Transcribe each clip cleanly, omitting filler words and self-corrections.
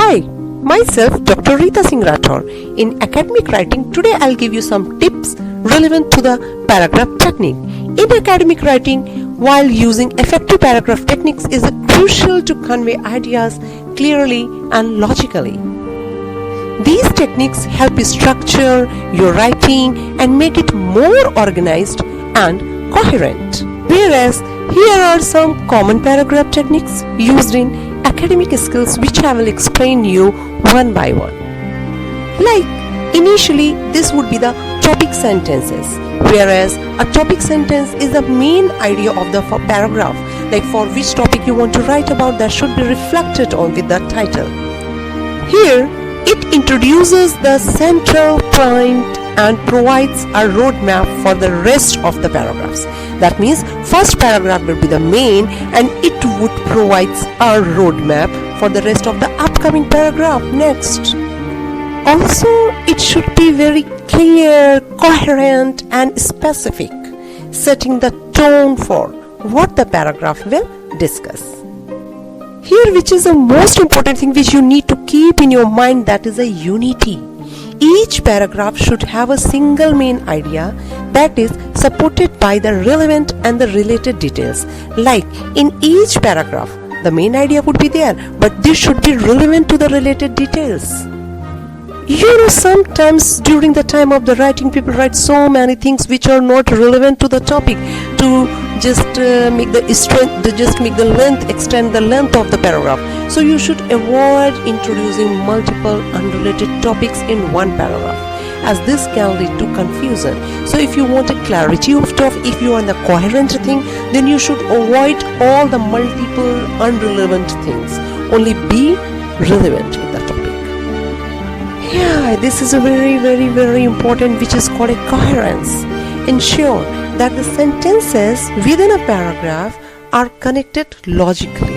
Hi, myself Dr. Rita Singh Rathore. In academic writing, today I'll give you some tips relevant to the paragraph technique. In academic writing, while using effective paragraph techniques is crucial to convey ideas clearly and logically. These techniques help you structure your writing and make it more organized and coherent. Whereas here are some common paragraph techniques used in academic skills which I will explain you one by one. Like initially this would be the topic sentences, whereas a topic sentence is the main idea of the paragraph, like for which topic you want to write about, that should be reflected on with the title. Here it introduces the central point and provides a roadmap for the rest of the paragraphs. That means first paragraph will be the main and it would provide a roadmap for the rest of the upcoming paragraph next. Also, it should be very clear, coherent and specific, setting the tone for what the paragraph will discuss. Here, which is the most important thing which you need to keep in your mind, that is a unity. Each paragraph should have a single main idea that is supported by the relevant and the related details. Like in each paragraph, the main idea would be there, but this should be relevant to the related details. You know, sometimes during the time of the writing, people write so many things which are not relevant to the topic to just make the length, extend the length of the paragraph. So you should avoid introducing multiple unrelated topics in one paragraph, as this can lead to confusion. So if you want a clarity of topic, if you want the coherent thing, then you should avoid all the multiple unrelevant things. Only be relevant with the topic. Yeah, this is a very important, which is called a coherence. Ensure that the sentences within a paragraph are connected logically.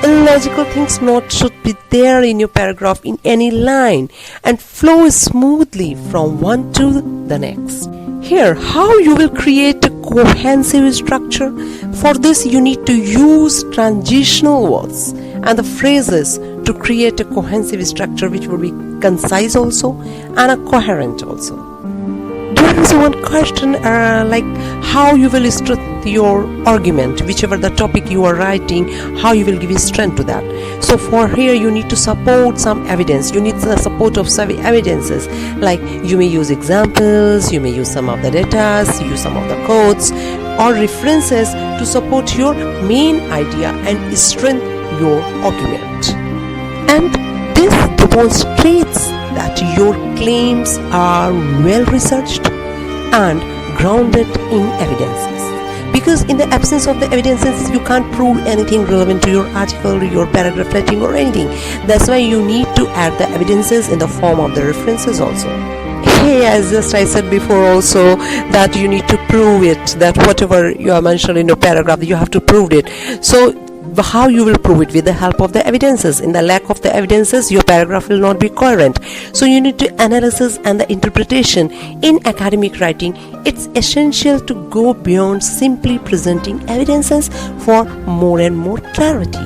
Illogical things should be there in your paragraph in any line and flow smoothly from one to the next. Here, how you will create a cohesive structure? For this, you need to use transitional words and the phrases to create a cohesive structure which will be concise also and a coherent also. There is one question like how you will strengthen your argument, whichever the topic you are writing, how you will give strength to that. So for here you need to support some evidence. You need the support of some evidences, like you may use examples, you may use some of the data, use some of the quotes or references to support your main idea and strengthen your argument. And this demonstrates that your claims are well researched and grounded in evidences. Because in the absence of the evidences, you can't prove anything relevant to your article, your paragraph writing or anything. That's why you need to add the evidences in the form of the references also. Hey, as I said before also, that you need to prove it, that whatever you are mentioned in your paragraph, you have to prove it. So how you will prove it? With the help of the evidences. In the lack of the evidences, your paragraph will not be coherent. So you need to analysis and the interpretation. In academic writing, it's essential to go beyond simply presenting evidences for more and more clarity.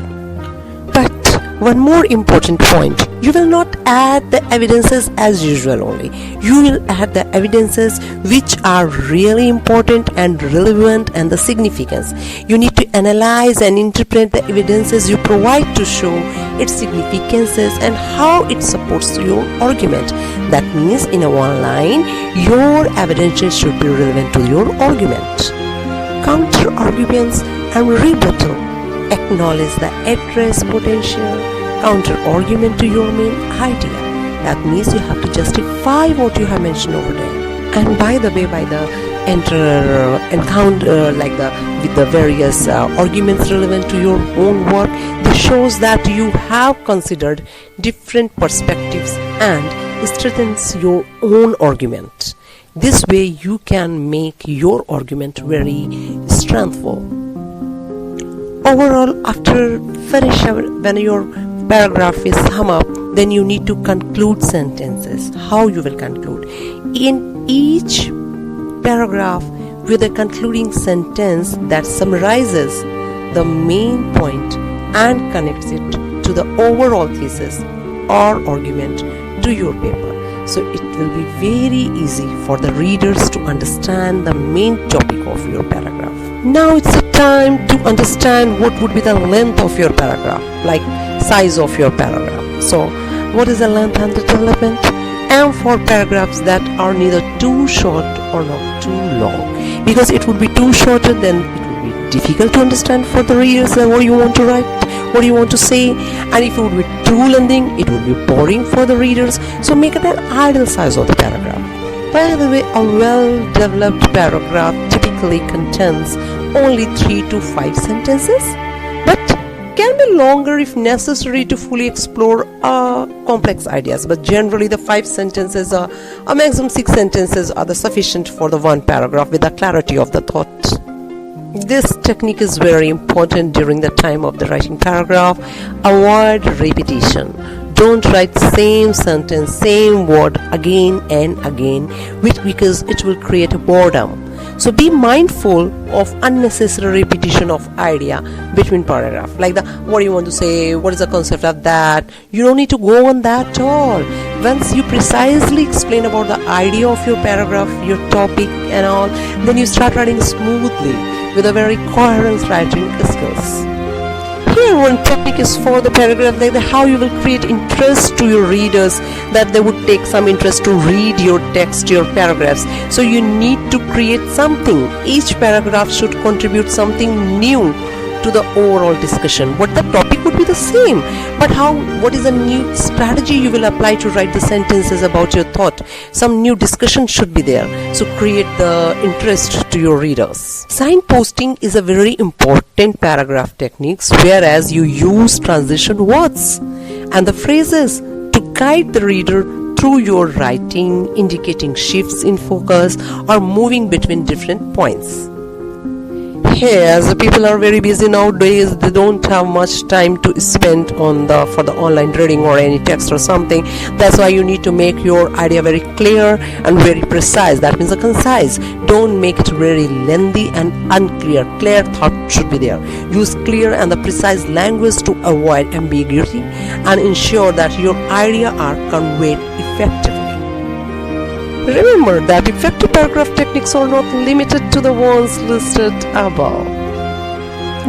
But one more important point, you will not add the evidences as usual only. You will add the evidences which are really important and relevant and the significance. You need to analyze and interpret the evidences you provide to show its significances and how it supports your argument. That means in a one line, your evidences should be relevant to your argument. Counter arguments and rebuttal. Acknowledge the address potential counter-argument to your main idea. That means you have to justify what you have mentioned over there. And by the way, by the encounter with the various arguments relevant to your own work, this shows that you have considered different perspectives and strengthens your own argument. This way you can make your argument very strengthful. Overall, after finish, when your paragraph is sum up, then you need to conclude sentences. How you will conclude? In each paragraph with a concluding sentence that summarizes the main point and connects it to the overall thesis or argument to your paper. So it will be very easy for the readers to understand the main topic of your paragraph. Now it's a time to understand what would be the length of your paragraph, like size of your paragraph. So what is the length and the development? And for paragraphs that are neither too short or not too long, because it would be too short, then it would be difficult to understand for the readers what you want to write, what you want to say, and if it would be too lengthy, it would be boring for the readers. So make it an ideal size of the paragraph. By the way, a well-developed paragraph typically contains only 3 to 5 sentences, but can be longer if necessary to fully explore complex ideas. But generally the 5 sentences or maximum 6 sentences are the sufficient for the one paragraph with the clarity of the thought. This technique is very important during the time of the writing paragraph. Avoid repetition. Don't write same sentence, same word again and again, because it will create a boredom. So be mindful of unnecessary repetition of idea between paragraph. Like what do you want to say? What is the concept of that? You don't need to go on that at all. Once you precisely explain about the idea of your paragraph, your topic and all, then you start writing smoothly with a very coherent writing skills. Here one technique is for the paragraph, like how you will create interest to your readers, that they would take some interest to read your text, your paragraphs. So you need to create something. Each paragraph should contribute something new to the overall discussion. What the topic would be the same, but what is a new strategy you will apply to write the sentences about your thought? Some new discussion should be there. So create the interest to your readers. Signposting is a very important paragraph techniques, whereas you use transition words and the phrases to guide the reader through your writing, indicating shifts in focus or moving between different points. As the people are very busy nowadays, they don't have much time to spend for the online reading or any text or something. That's why you need to make your idea very clear and very precise. That means concise. Don't make it very lengthy and unclear. Clear thought should be there. Use clear and the precise language to avoid ambiguity and ensure that your idea are conveyed effectively. Remember that effective paragraph techniques are not limited to the ones listed above.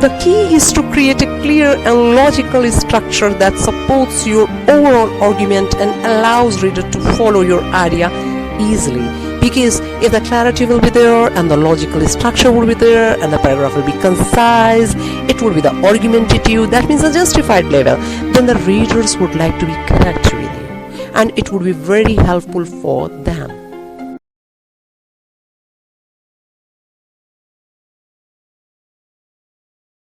The key is to create a clear and logical structure that supports your overall argument and allows reader to follow your idea easily. Because if the clarity will be there and the logical structure will be there and the paragraph will be concise, it will be the argumentative, that means a justified level, then the readers would like to be connected with you and it would be very helpful for them.